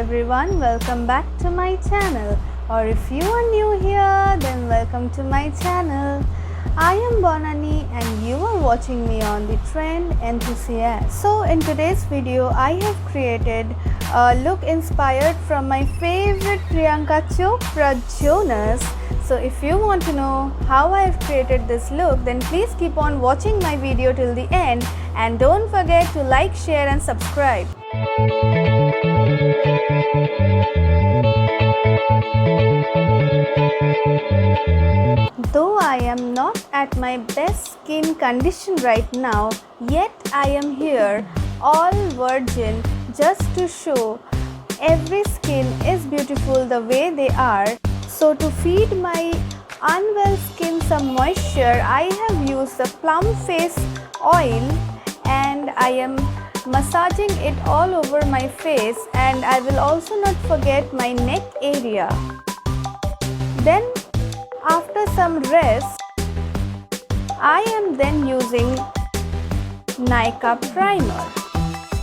everyone, welcome back to my channel, or if you are new here then welcome to my channel. I am Bonani and you are watching me on the Trend Enthusiast. So in today's video I have created a look inspired from my favorite Priyanka Chopra Jonas. So if you want to know how I have created this look, then please keep on watching my video till the end and don't forget to like, share and subscribe. Though I am not at my best skin condition right now, yet I am here all virgin just to show every skin is beautiful the way they are. So to feed my unwell skin some moisture, I have used the plum face oil and I am massaging it all over my face, and I will also not forget my neck area. Then after some rest, I am then using Nykaa primer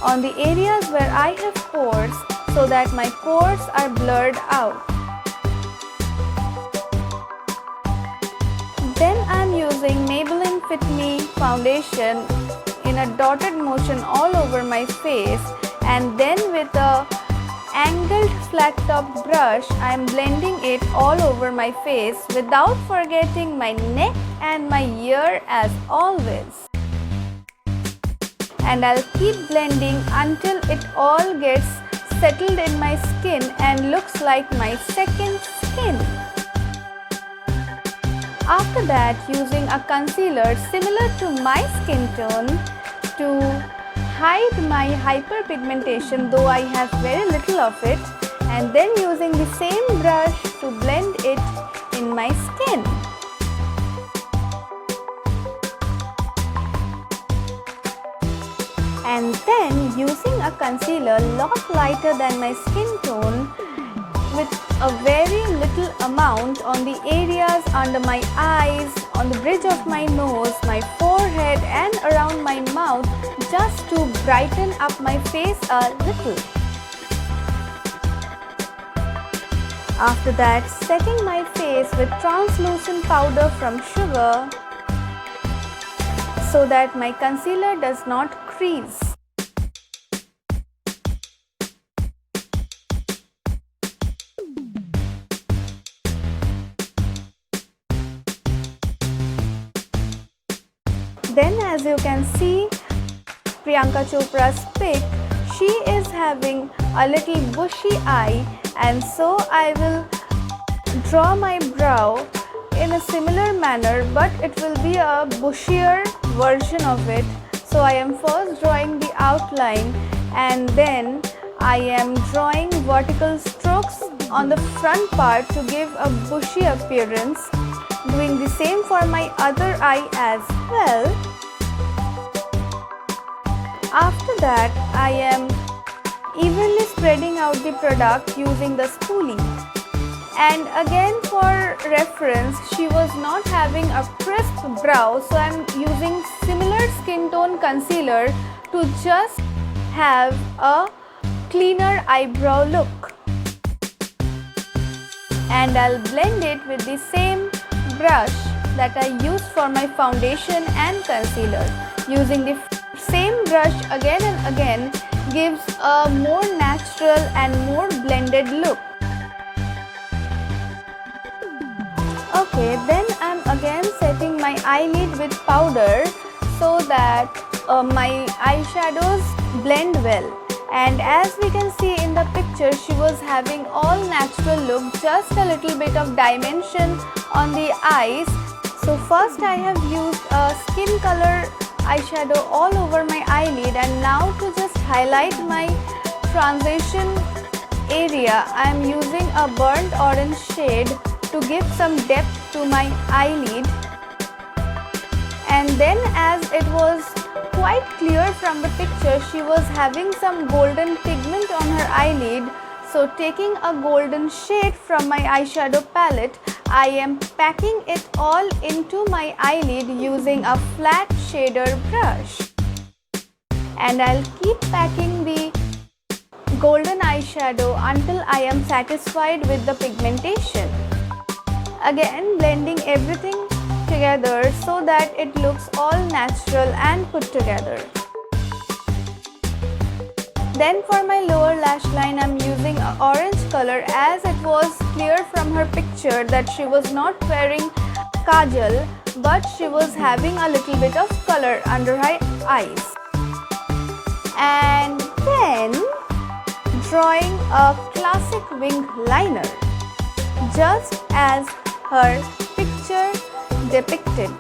on the areas where I have pores so that my pores are blurred out. Then I am using Maybelline Fit Me foundation in a dotted motion all over my face, and then with a angled flat top brush I am blending it all over my face without forgetting my neck and my ear as always. And I'll keep blending until it all gets settled in my skin and looks like my second skin. After that, using a concealer similar to my skin tone to hide my hyperpigmentation, though I have very little of it, and then using the same brush to blend it in my skin. And then using a concealer lot lighter than my skin tone with a very little amount on the areas under my eyes, on the bridge of my nose, my forehead and around my mouth, just to brighten up my face a little. After that, setting my face with translucent powder from Sugar so that my concealer does not crease. Then as you can see Priyanka Chopra's pic, she is having a little bushy eye, and so I will draw my brow in a similar manner, but it will be a bushier version of it. So I am first drawing the outline and then I am drawing vertical strokes on the front part to give a bushy appearance. Doing the same for my other eye as well. After that, I am evenly spreading out the product using the spoolie. And again, for reference, she was not having a crisp brow, so I am using similar skin tone concealer to just have a cleaner eyebrow look. And I'll blend it with the same brush that I used for my foundation and concealer. Using the same brush again and again gives a more natural and more blended look. Okay, then I'm again setting my eyelid with powder so that my eyeshadows blend well. And as we can see in the picture, she was having all natural look, just a little bit of dimension on the eyes. So first I have used a skin color eyeshadow all over my eyelid, and now to just highlight my transition area, I am using a burnt orange shade to give some depth to my eyelid. And then as it was quite clear from the picture, she was having some golden pigment on her eyelid. So taking a golden shade from my eyeshadow palette, I am packing it all into my eyelid using a flat shader brush. And I'll keep packing the golden eyeshadow until I am satisfied with the pigmentation. Again, blending everything together so that it looks all natural and put together. Then for my lower lash line, I am using an orange color, as it was clear from her picture that she was not wearing kajal, but she was having a little bit of color under her eyes. And then drawing a classic wing liner, just as her picture depicted,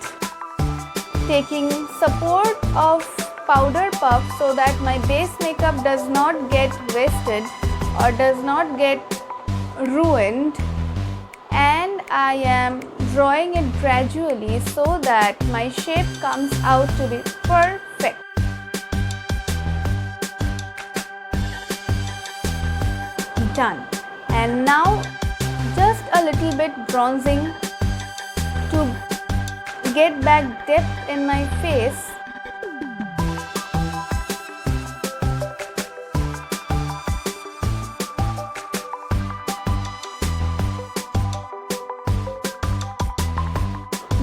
taking support of powder puff so that my base makeup does not get wasted or does not get ruined, and I am drawing it gradually so that my shape comes out to be perfect. Done. And now just a little bit bronzing to get back depth in my face.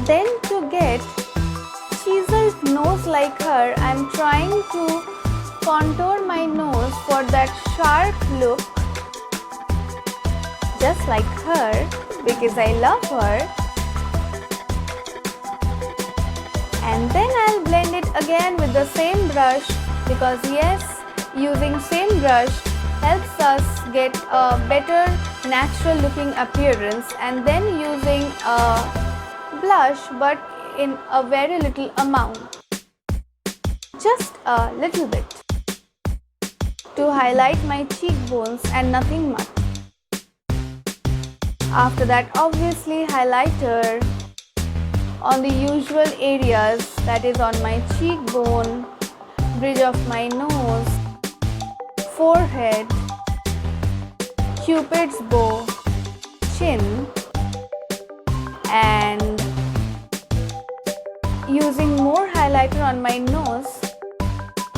Then to get chiseled nose like her, I am trying to contour my nose for that sharp look, just like her, because I love her. And then I'll blend it again with the same brush, because yes, using same brush helps us get a better natural looking appearance. And then using a blush, but in a very little amount, just a little bit, to highlight my cheekbones and nothing much. After that, obviously highlighter on the usual areas, that is on my cheekbone, bridge of my nose, forehead, cupid's bow, chin, and using more highlighter on my nose.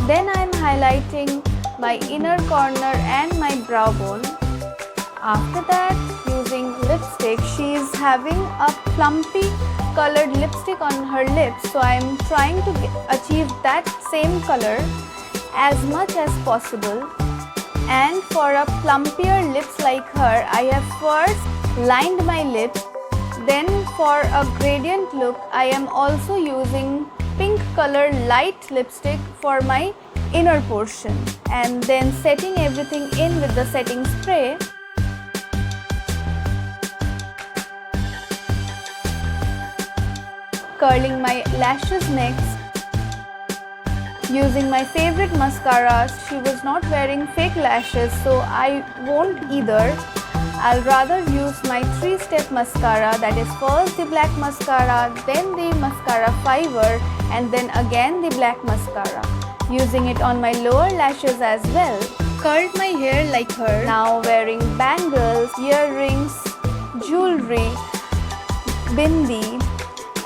Then I am highlighting my inner corner and my brow bone. After that, using lipstick, she is having a plumpy colored lipstick on her lips, so I am trying to achieve that same color as much as possible. And for a plumpier lips like her, I have first lined my lips. Then for a gradient look, I am also using pink color light lipstick for my inner portion, and then setting everything in with the setting spray. Curling my lashes next. Using my favorite mascara. She was not wearing fake lashes, so I won't either. I'll rather use my 3-step mascara, that is first the black mascara, then the mascara fiber, and then again the black mascara. Using it on my lower lashes as well. Curled my hair like her. Now wearing bangles, earrings, jewelry, bindi,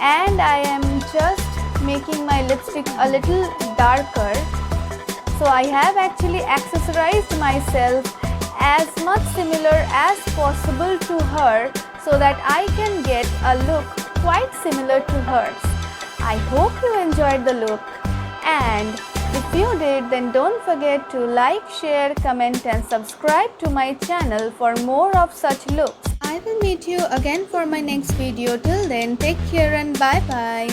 and I am just making my lipstick a little darker. So I have actually accessorized myself as much similar as possible to her, so that I can get a look quite similar to hers. I hope you enjoyed the look, and if you did, then don't forget to like, share, comment and subscribe to my channel for more of such looks. I will meet you again for my next video. Till then, take care and bye bye.